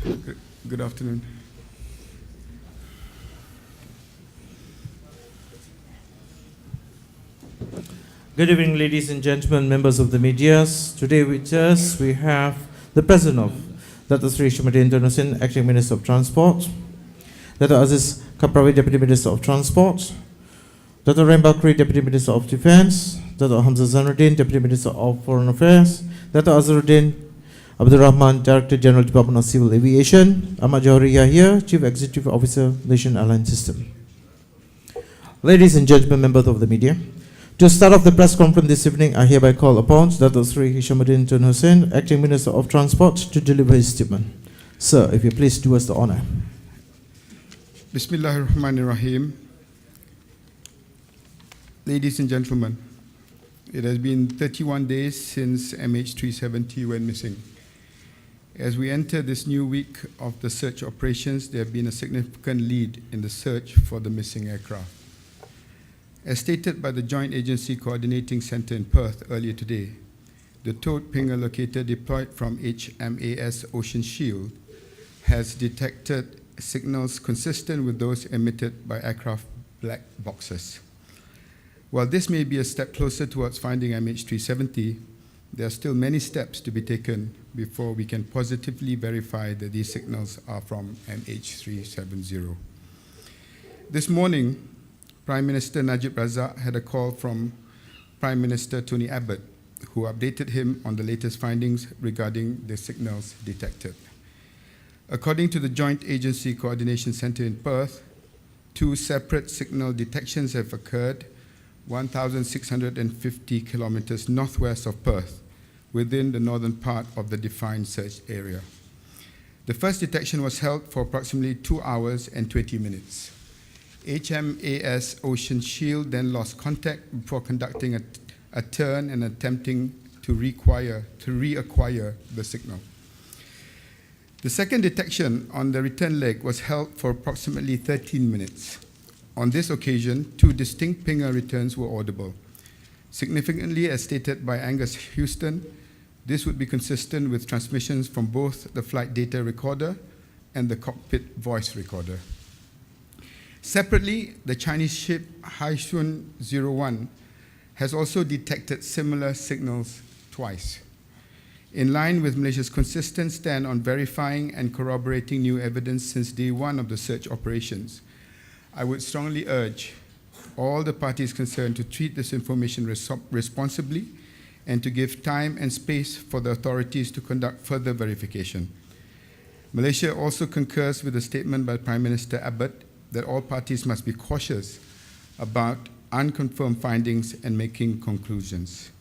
Good afternoon. Good evening, ladies and gentlemen, members of the media. Today with us we have the President of Dato Seri Hishammuddin, Acting Minister of Transport, Dato Aziz Kaprawi, Deputy Minister of Transport, Dato Rahim Bakri, Deputy Minister of Defence, Dato Hamza Zanuddin, Deputy Minister of Foreign Affairs, Dato Azharuddin Abdul Rahman, Director General Department of Civil Aviation, Ahmad Johari Yahya, Chief Executive Officer, Malaysian Airline System. Ladies and gentlemen, members of the media, to start off the press conference this evening, I hereby call upon Dato Seri Hishammuddin Tun Hussein, Acting Minister of Transport, to deliver his statement. Sir, if you please do us the honor. Bismillahirrahmanirrahim. Ladies and gentlemen, it has been 31 days since MH370 went missing. As we enter this new week of the search operations, there have been a significant lead in the search for the missing aircraft. As stated by the Joint Agency Coordinating Centre in Perth earlier today, the towed pinger locator deployed from HMAS Ocean Shield has detected signals consistent with those emitted by aircraft black boxes. While this may be a step closer towards finding MH370, there are still many steps to be taken before we can positively verify that these signals are from MH370. This morning, Prime Minister Najib Razak had a call from Prime Minister Tony Abbott, who updated him on the latest findings regarding the signals detected. According to the Joint Agency Coordination Centre in Perth, 2 separate signal detections have occurred 1,650 kilometers northwest of Perth, within the northern part of the defined search area. The first detection was held for approximately 2 hours and 20 minutes. HMAS Ocean Shield then lost contact before conducting a turn and attempting to reacquire the signal. The second detection on the return leg was held for approximately 13 minutes. On this occasion, 2 distinct pinger returns were audible. Significantly, as stated by Angus Houston, this would be consistent with transmissions from both the flight data recorder and the cockpit voice recorder. Separately, the Chinese ship Haishun 01 has also detected similar signals twice. In line with Malaysia's consistent stand on verifying and corroborating new evidence since day one of the search operations, I would strongly urge all the parties concerned to treat this information responsibly and to give time and space for the authorities to conduct further verification. Malaysia also concurs with the statement by Prime Minister Abbott that all parties must be cautious about unconfirmed findings and making conclusions.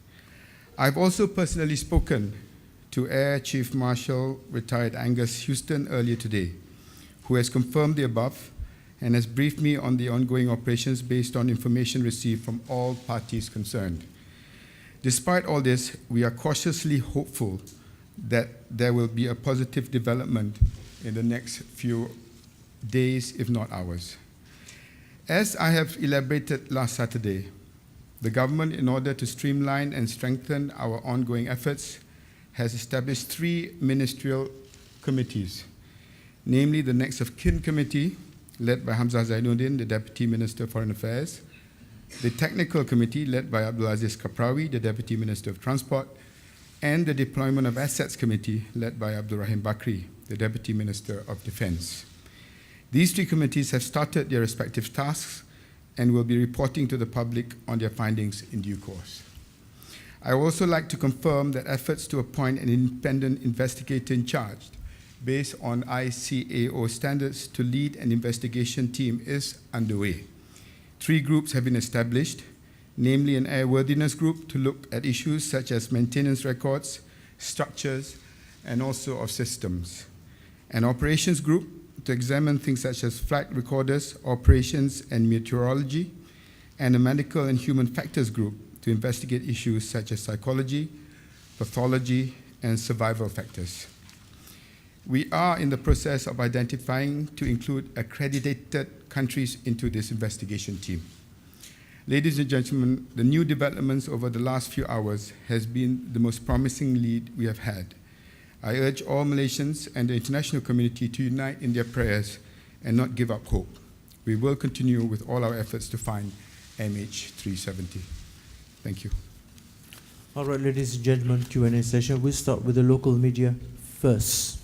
I've also personally spoken to Air Chief Marshal retired Angus Houston earlier today, who has confirmed the above and has briefed me on the ongoing operations based on information received from all parties concerned. Despite all this, we are cautiously hopeful that there will be a positive development in the next few days, if not hours. As I have elaborated last Saturday, the government, in order to streamline and strengthen our ongoing efforts, has established 3 ministerial committees, namely the Next of Kin Committee, led by Hamza Zainuddin, the Deputy Minister of Foreign Affairs, the Technical Committee, led by Abdul Aziz Kaprawi, the Deputy Minister of Transport, and the Deployment of Assets Committee, led by Abdul Rahim Bakri, the Deputy Minister of Defence. These 3 committees have started their respective tasks and will be reporting to the public on their findings in due course. I would also like to confirm that efforts to appoint an independent investigator in charge based on ICAO standards to lead an investigation team is underway. 3 groups have been established, namely an airworthiness group to look at issues such as maintenance records, structures, and also of systems, an operations group to examine things such as flight recorders, operations, and meteorology, and a medical and human factors group to investigate issues such as psychology, pathology, and survival factors. We are in the process of identifying to include accredited countries into this investigation team. Ladies and gentlemen, the new developments over the last few hours has been the most promising lead we have had. I urge all Malaysians and the international community to unite in their prayers and not give up hope. We will continue with all our efforts to find MH370. Thank you. All right, ladies and gentlemen, Q&A session. We'll start with the local media first.